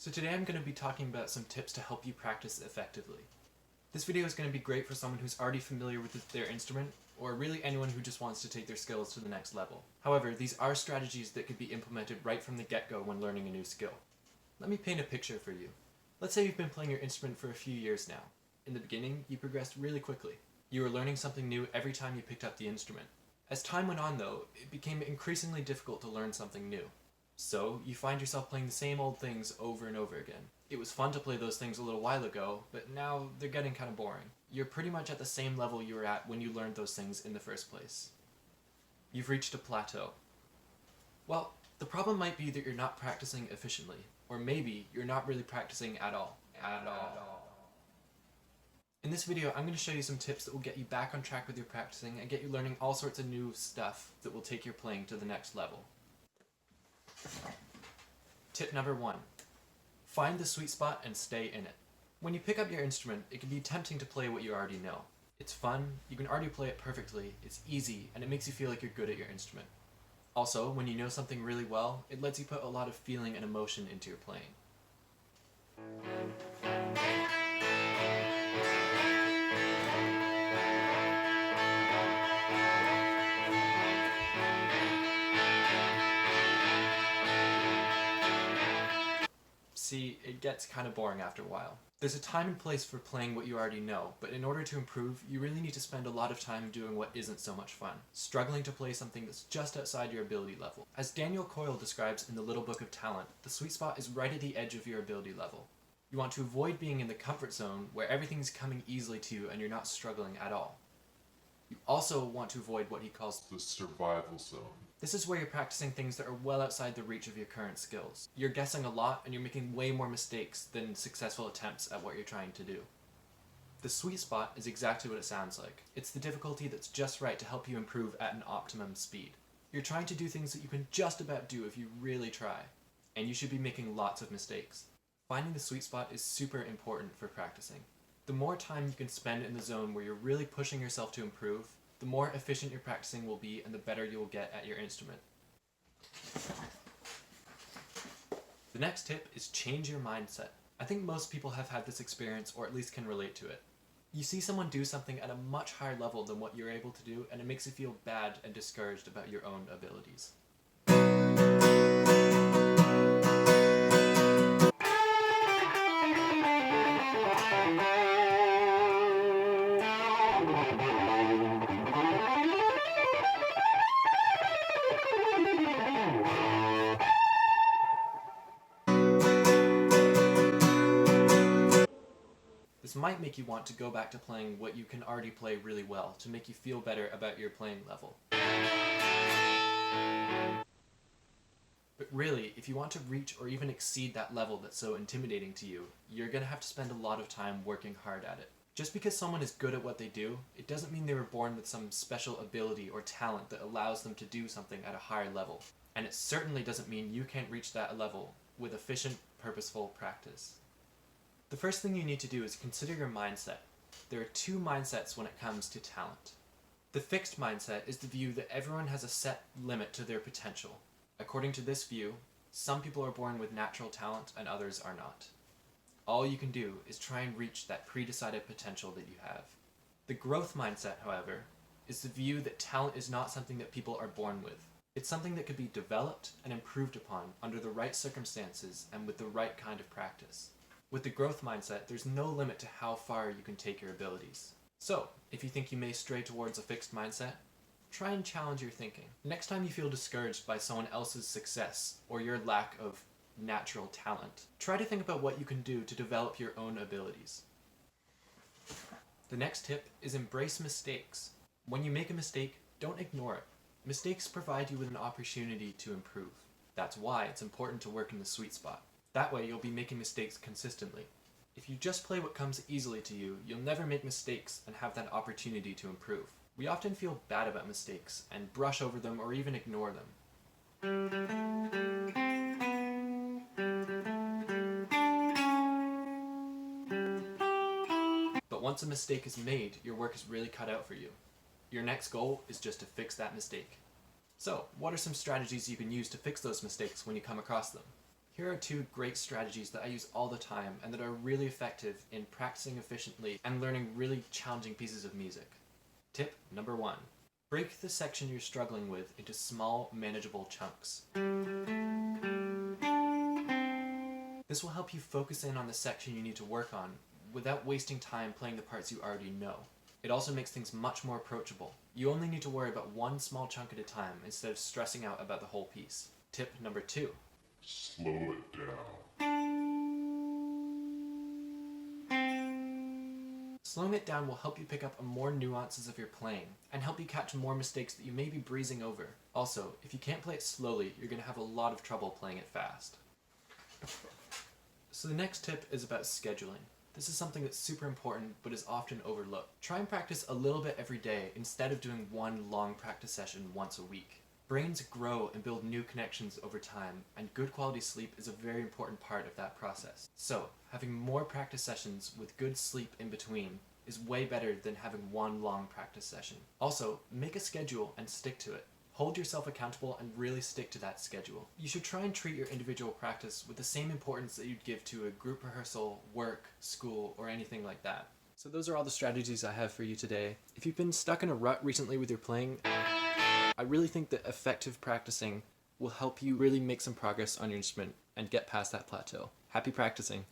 So today I'm going to be talking about some tips to help you practice effectively. This video is going to be great for someone who's already familiar with their instrument, or really anyone who just wants to take their skills to the next level. However, these are strategies that could be implemented right from the get-go when learning a new skill. Let me paint a picture for you. Let's say you've been playing your instrument for a few years now. In the beginning, you progressed really quickly. You were learning something new every time you picked up the instrument. As time went on though, it became increasingly difficult to learn something new. So, you find yourself playing the same old things over and over again. It was fun to play those things a little while ago, but now they're getting kind of boring. You're pretty much at the same level you were at when you learned those things in the first place. You've reached a plateau. Well, the problem might be that you're not practicing efficiently, or maybe you're not really practicing at all. In this video, I'm going to show you some tips that will get you back on track with your practicing and get you learning all sorts of new stuff that will take your playing to the next level. Tip number 1. Find the sweet spot and stay in it. When you pick up your instrument, it can be tempting to play what you already know. It's fun, you can already play it perfectly, it's easy, and it makes you feel like you're good at your instrument. Also, when you know something really well, it lets you put a lot of feeling and emotion into your playing. See, it gets kind of boring after a while. There's a time and place for playing what you already know, but in order to improve, you really need to spend a lot of time doing what isn't so much fun, struggling to play something that's just outside your ability level. As Daniel Coyle describes in the Little Book of Talent, the sweet spot is right at the edge of your ability level. You want to avoid being in the comfort zone where everything's coming easily to you and you're not struggling at all. You also want to avoid what he calls the survival zone. This is where you're practicing things that are well outside the reach of your current skills. You're guessing a lot and you're making way more mistakes than successful attempts at what you're trying to do. The sweet spot is exactly what it sounds like. It's the difficulty that's just right to help you improve at an optimum speed. You're trying to do things that you can just about do if you really try, and you should be making lots of mistakes. Finding the sweet spot is super important for practicing. The more time you can spend in the zone where you're really pushing yourself to improve, the more efficient your practicing will be and the better you will get at your instrument. The next tip is change your mindset. I think most people have had this experience or at least can relate to it. You see someone do something at a much higher level than what you're able to do and it makes you feel bad and discouraged about your own abilities. This might make you want to go back to playing what you can already play really well to make you feel better about your playing level. But really, if you want to reach or even exceed that level that's so intimidating to you, you're going to have to spend a lot of time working hard at it. Just because someone is good at what they do, it doesn't mean they were born with some special ability or talent that allows them to do something at a higher level. And it certainly doesn't mean you can't reach that level with efficient, purposeful practice. The first thing you need to do is consider your mindset. There are two mindsets when it comes to talent. The fixed mindset is the view that everyone has a set limit to their potential. According to this view, some people are born with natural talent and others are not. All you can do is try and reach that pre-decided potential that you have. The growth mindset, however, is the view that talent is not something that people are born with. It's something that could be developed and improved upon under the right circumstances and with the right kind of practice. With the growth mindset, there's no limit to how far you can take your abilities. So, if you think you may stray towards a fixed mindset, try and challenge your thinking. Next time you feel discouraged by someone else's success or your lack of natural talent, try to think about what you can do to develop your own abilities. The next tip is embrace mistakes. When you make a mistake, don't ignore it. Mistakes provide you with an opportunity to improve. That's why it's important to work in the sweet spot. That way you'll be making mistakes consistently. If you just play what comes easily to you, you'll never make mistakes and have that opportunity to improve. We often feel bad about mistakes and brush over them or even ignore them. But once a mistake is made, your work is really cut out for you. Your next goal is just to fix that mistake. So, what are some strategies you can use to fix those mistakes when you come across them? Here are 2 great strategies that I use all the time and that are really effective in practicing efficiently and learning really challenging pieces of music. Tip number 1. Break the section you're struggling with into small, manageable chunks. This will help you focus in on the section you need to work on without wasting time playing the parts you already know. It also makes things much more approachable. You only need to worry about one small chunk at a time instead of stressing out about the whole piece. Tip number 2. Slow it down. Slowing it down will help you pick up on more nuances of your playing and help you catch more mistakes that you may be breezing over. Also, if you can't play it slowly, you're going to have a lot of trouble playing it fast. So the next tip is about scheduling. This is something that's super important but is often overlooked. Try and practice a little bit every day instead of doing one long practice session once a week. Brains grow and build new connections over time, and good quality sleep is a very important part of that process. So, having more practice sessions with good sleep in between is way better than having one long practice session. Also, make a schedule and stick to it. Hold yourself accountable and really stick to that schedule. You should try and treat your individual practice with the same importance that you'd give to a group rehearsal, work, school, or anything like that. So those are all the strategies I have for you today. If you've been stuck in a rut recently with your playing, I really think that effective practicing will help you really make some progress on your instrument and get past that plateau. Happy practicing!